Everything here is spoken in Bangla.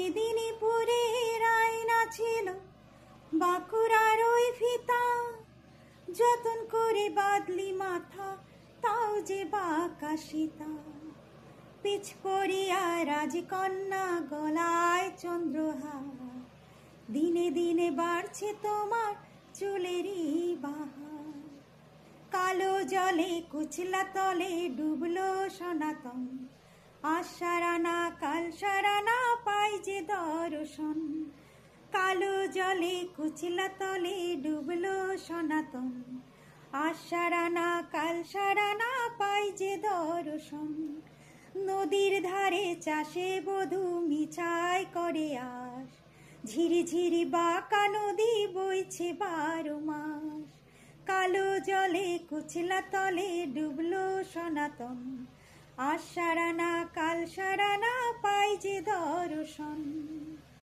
মেদিনীপুরের আয়না ছিল বাঁকুড়ার ওই ফিতা, যতন করে বাদলি মাথা তাও যে বাঁকা সীতা। পিছ পড়িয়া রাজকন্যা গলায় চন্দ্রহার, দিনে দিনে বাড়ছে তোমার চুলেরই বাহার। কালো জলে কুচলা তলে ডুবলো সনাতন, আজ সারানা কাল সারানা পাই যে দর্শন। কালো জলে কুচলা তলে ডুবলো সনাতন, আজ সারানা কাল সারানা পাই যে দর্শন। নদীর ধারে চাষে বধূ মিছাই করে আস, ঝিরি ঝিরি বাঁকা নদী বইছে 12 মাস। কালো জলে কুচলা তলে ডুবলো সনাতন, আজ সারানা কাল সারানা পাই যে দর্শন।